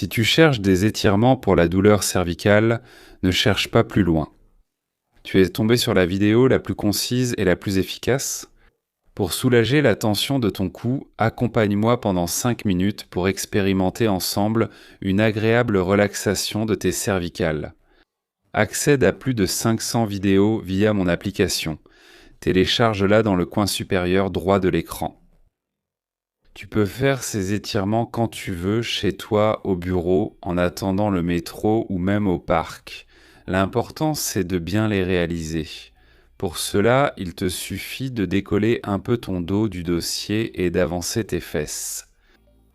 Si tu cherches des étirements pour la douleur cervicale, ne cherche pas plus loin. Tu es tombé sur la vidéo la plus concise et la plus efficace. Pour soulager la tension de ton cou, accompagne-moi pendant 5 minutes pour expérimenter ensemble une agréable relaxation de tes cervicales. Accède à plus de 500 vidéos via mon application. Télécharge-la dans le coin supérieur droit de l'écran. Tu peux faire ces étirements quand tu veux, chez toi, au bureau, en attendant le métro ou même au parc. L'important, c'est de bien les réaliser. Pour cela, il te suffit de décoller un peu ton dos du dossier et d'avancer tes fesses.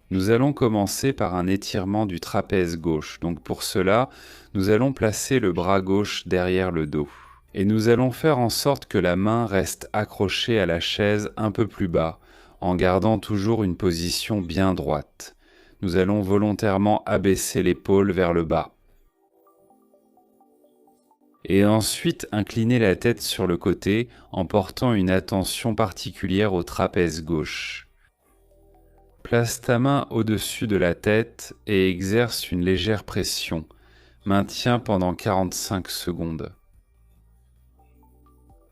Nous allons commencer par un étirement du trapèze gauche. Donc pour cela, nous allons placer le bras gauche derrière le dos. Et nous allons faire en sorte que la main reste accrochée à la chaise un peu plus bas, en gardant toujours une position bien droite. Nous allons volontairement abaisser l'épaule vers le bas. Et ensuite incliner la tête sur le côté en portant une attention particulière au trapèze gauche. Place ta main au-dessus de la tête et exerce une légère pression. Maintiens pendant 45 secondes.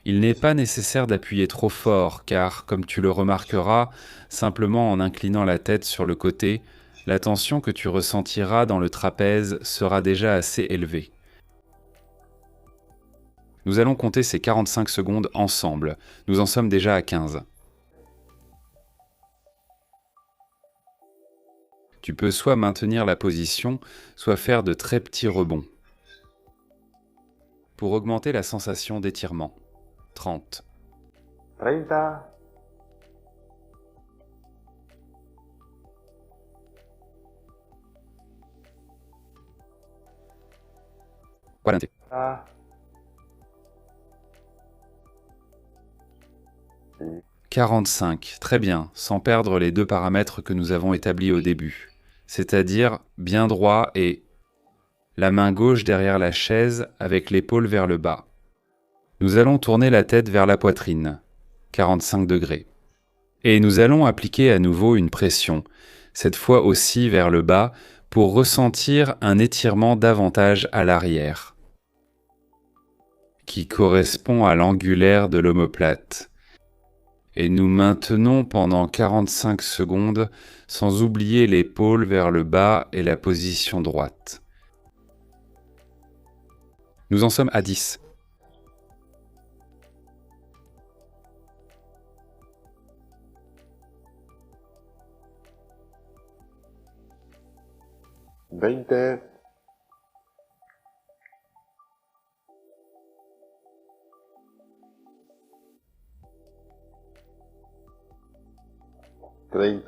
Il n'est pas nécessaire d'appuyer trop fort car, comme tu le remarqueras, simplement en inclinant la tête sur le côté, la tension que tu ressentiras dans le trapèze sera déjà assez élevée. Nous allons compter ces 45 secondes ensemble. Nous en sommes déjà à 15. Tu peux soit maintenir la position, soit faire de très petits rebonds. Pour augmenter la sensation d'étirement. 30. 30. 40. 45. Très bien, sans perdre les deux paramètres que nous avons établis au début, c'est-à-dire bien droit et la main gauche derrière la chaise avec l'épaule vers le bas. Nous allons tourner la tête vers la poitrine, 45 degrés. Et nous allons appliquer à nouveau une pression, cette fois aussi vers le bas, pour ressentir un étirement davantage à l'arrière, qui correspond à l'angulaire de l'omoplate. Et nous maintenons pendant 45 secondes, sans oublier l'épaule vers le bas et la position droite. Nous en sommes à 10. 20. 30.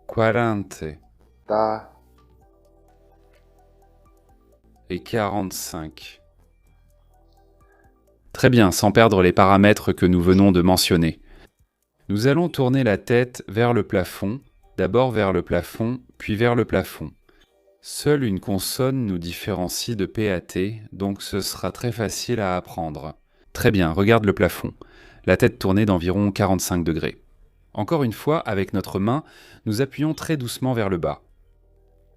40 Ta. et 45. Très bien, sans perdre les paramètres que nous venons de mentionner. Nous allons tourner la tête vers le plafond, d'abord vers le plafond, puis vers le plafond. Seule une consonne nous différencie de PAT, donc ce sera très facile à apprendre. Très bien, regarde le plafond. La tête tournée d'environ 45 degrés. Encore une fois, avec notre main, nous appuyons très doucement vers le bas.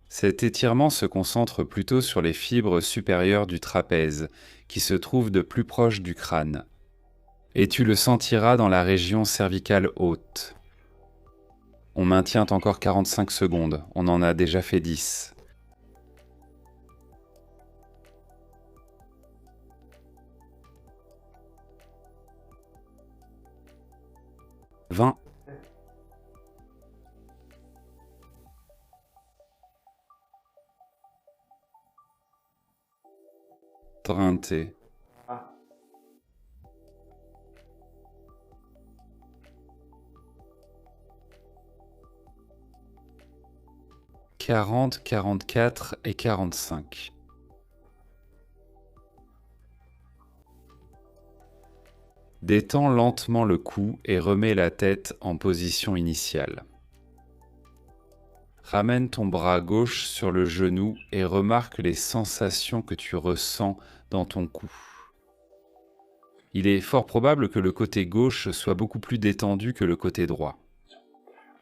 Cet étirement se concentre plutôt sur les fibres supérieures du trapèze, qui se trouvent de plus proche du crâne. Et tu le sentiras dans la région cervicale haute. On maintient encore 45 secondes, on en a déjà fait 10. 20. 30. 40, 44 et 45. Détends lentement le cou et remets la tête en position initiale. Ramène ton bras gauche sur le genou et remarque les sensations que tu ressens dans ton cou. Il est fort probable que le côté gauche soit beaucoup plus détendu que le côté droit.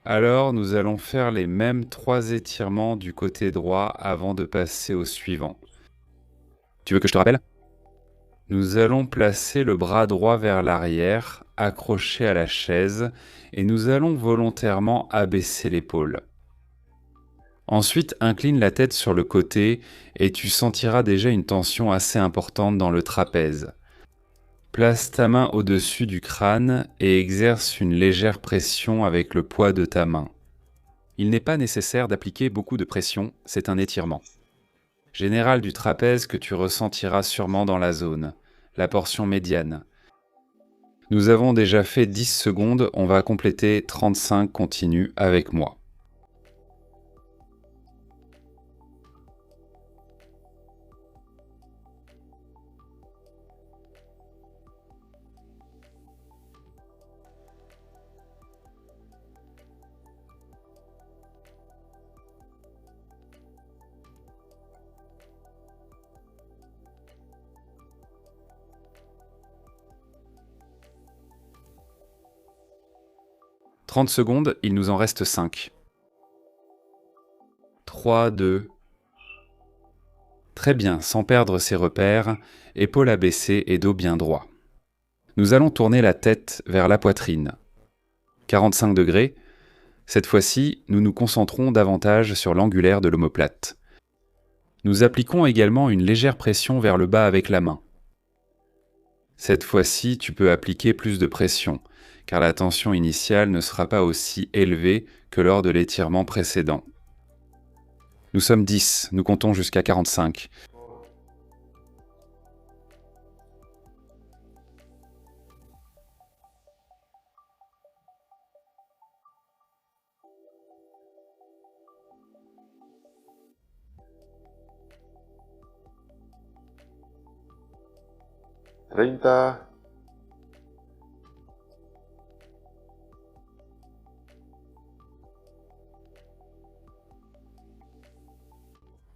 Alors, nous allons faire les mêmes 3 étirements du côté droit avant de passer au suivant. Tu veux que je te rappelle ? Nous allons placer le bras droit vers l'arrière, accroché à la chaise, et nous allons volontairement abaisser l'épaule. Ensuite, incline la tête sur le côté et tu sentiras déjà une tension assez importante dans le trapèze. Place ta main au-dessus du crâne et exerce une légère pression avec le poids de ta main. Il n'est pas nécessaire d'appliquer beaucoup de pression, c'est un étirement général du trapèze que tu ressentiras sûrement dans la zone, la portion médiane. Nous avons déjà fait 10 secondes, on va compléter 35 continus avec moi. « 30 secondes, il nous en reste 5. 3, 2. Très bien, sans perdre ses repères, épaules abaissées et dos bien droit. Nous allons tourner la tête vers la poitrine. 45 degrés. Cette fois-ci, nous nous concentrons davantage sur l'angulaire de l'omoplate. Nous appliquons également une légère pression vers le bas avec la main. Cette fois-ci, tu peux appliquer plus de pression, car la tension initiale ne sera pas aussi élevée que lors de l'étirement précédent. Nous sommes 10, nous comptons jusqu'à 45. Treinta,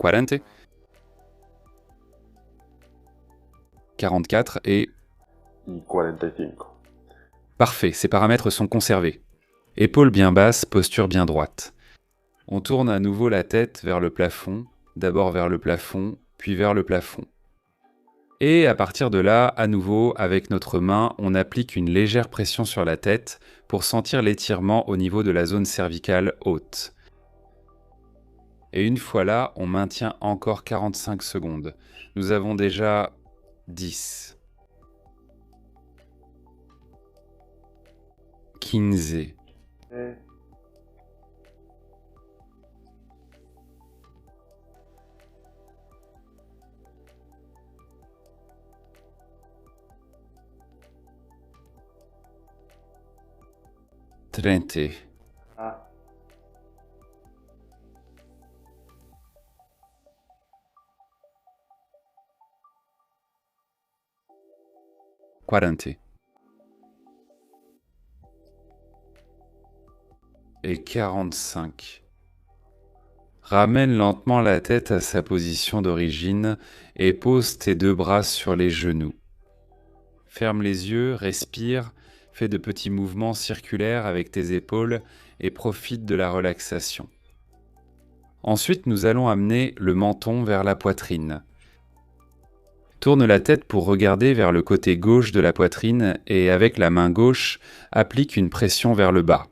40. 44 et... y 45. Parfait, ces paramètres sont conservés. Épaules bien basses, posture bien droite. On tourne à nouveau la tête vers le plafond, d'abord vers le plafond, puis vers le plafond. Et à partir de là, à nouveau, avec notre main, on applique une légère pression sur la tête pour sentir l'étirement au niveau de la zone cervicale haute. Et une fois là, on maintient encore 45 secondes. Nous avons déjà 10. 15. Eh, 30. ah, 40. Et 45. Ramène lentement la tête à sa position d'origine et pose tes 2 bras sur les genoux. Ferme les yeux, respire, fais de petits mouvements circulaires avec tes épaules et profite de la relaxation. Ensuite, nous allons amener le menton vers la poitrine. Tourne la tête pour regarder vers le côté gauche de la poitrine et avec la main gauche, applique une pression vers le bas.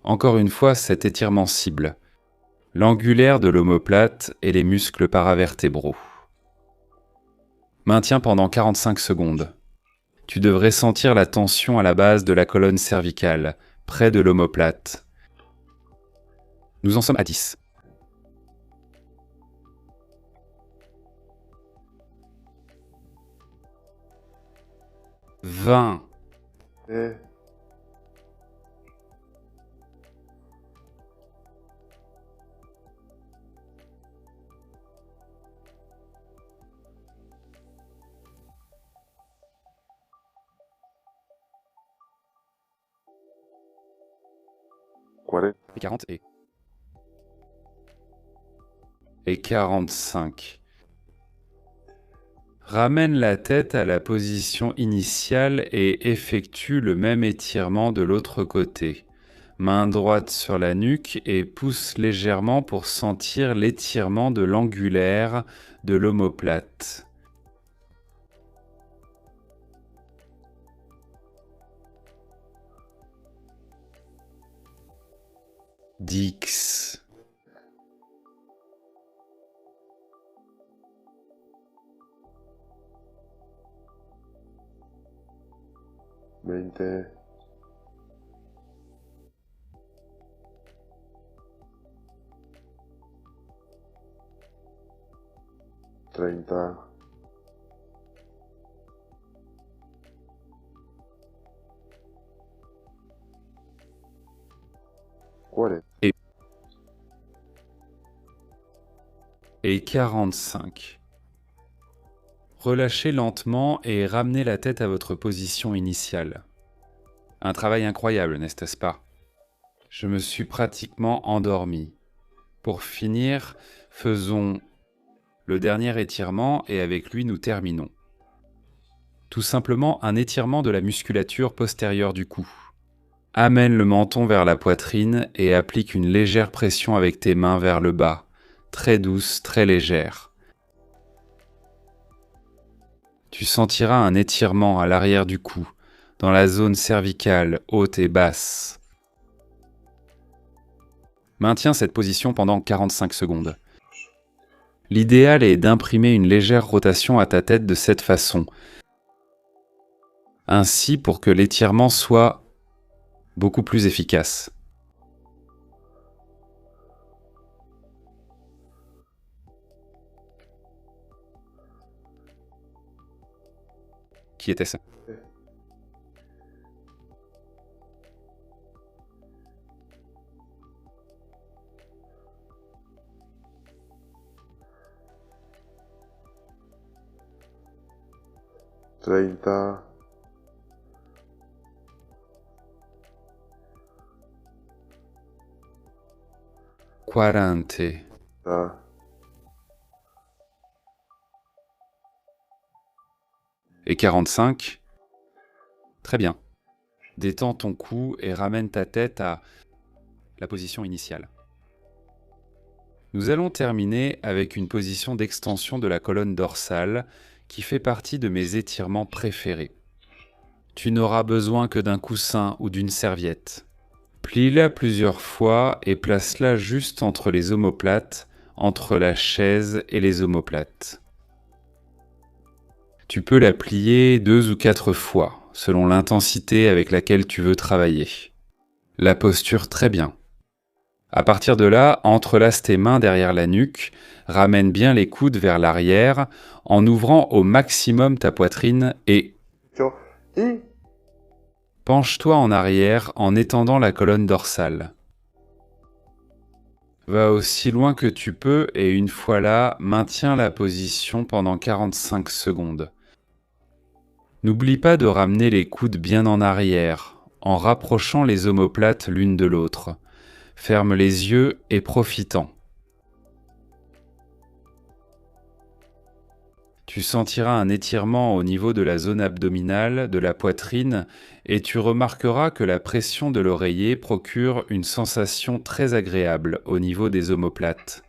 Encore une fois, cet étirement cible l'angulaire de l'omoplate et les muscles paravertébraux. Maintiens pendant 45 secondes. Tu devrais sentir la tension à la base de la colonne cervicale, près de l'omoplate. Nous en sommes à 10. 20. eh, 40, Et 40 et 45. Ramène la tête à la position initiale et effectue le même étirement de l'autre côté. Main droite sur la nuque et pousse légèrement pour sentir l'étirement de l'angulaire de l'omoplate. Dix. 20, 30, 40, et 45. Relâchez lentement et ramenez la tête à votre position initiale. Un travail incroyable, n'est-ce pas? Je me suis pratiquement endormi. Pour finir, faisons le dernier étirement et avec lui nous terminons. Tout simplement un étirement de la musculature postérieure du cou. Amène le menton vers la poitrine et applique une légère pression avec tes mains vers le bas, très douce, très légère. Tu sentiras un étirement à l'arrière du cou, dans la zone cervicale haute et basse. Maintiens cette position pendant 45 secondes. L'idéal est d'imprimer une légère rotation à ta tête de cette façon. Ainsi pour que l'étirement soit beaucoup plus efficace. Qui était ça? Treinta, 40. Et 45. Très bien. Détends ton cou et ramène ta tête à la position initiale. Nous allons terminer avec une position d'extension de la colonne dorsale qui fait partie de mes étirements préférés. Tu n'auras besoin que d'un coussin ou d'une serviette. Plie-la plusieurs fois et place-la juste entre les omoplates, entre la chaise et les omoplates. Tu peux la plier 2 ou 4 fois, selon l'intensité avec laquelle tu veux travailler. La posture très bien. À partir de là, entrelace tes mains derrière la nuque, ramène bien les coudes vers l'arrière, en ouvrant au maximum ta poitrine et penche-toi en arrière en étendant la colonne dorsale. Va aussi loin que tu peux et une fois là, maintiens la position pendant 45 secondes. N'oublie pas de ramener les coudes bien en arrière, en rapprochant les omoplates l'une de l'autre. Ferme les yeux et profitant. Tu sentiras un étirement au niveau de la zone abdominale, de la poitrine, et tu remarqueras que la pression de l'oreiller procure une sensation très agréable au niveau des omoplates.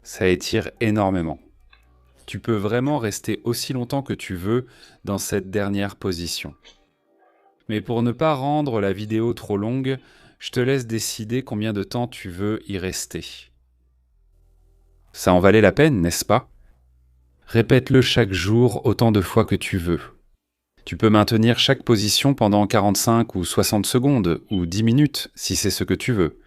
Ça étire énormément. Tu peux vraiment rester aussi longtemps que tu veux dans cette dernière position. Mais pour ne pas rendre la vidéo trop longue, je te laisse décider combien de temps tu veux y rester. Ça en valait la peine, n'est-ce pas? Répète-le chaque jour autant de fois que tu veux. Tu peux maintenir chaque position pendant 45 ou 60 secondes, ou 10 minutes, si c'est ce que tu veux.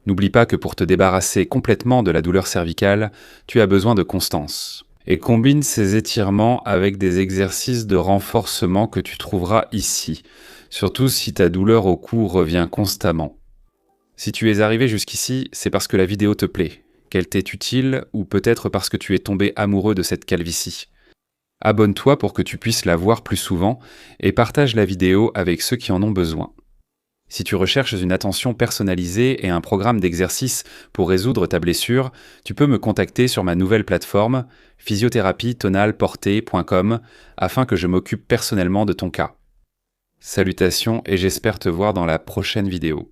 N'oublie pas que pour te débarrasser complètement de la douleur cervicale, tu as besoin de constance. Et combine ces étirements avec des exercices de renforcement que tu trouveras ici. surtout si ta douleur au cou revient constamment. Si tu es arrivé jusqu'ici, c'est parce que la vidéo te plaît, qu'elle t'est utile ou peut-être parce que tu es tombé amoureux de cette calvitie. Abonne-toi pour que tu puisses la voir plus souvent et partage la vidéo avec ceux qui en ont besoin. Si tu recherches une attention personnalisée et un programme d'exercice pour résoudre ta blessure, tu peux me contacter sur ma nouvelle plateforme physiotherapietonalportée.com afin que je m'occupe personnellement de ton cas. Salutations et j'espère te voir dans la prochaine vidéo.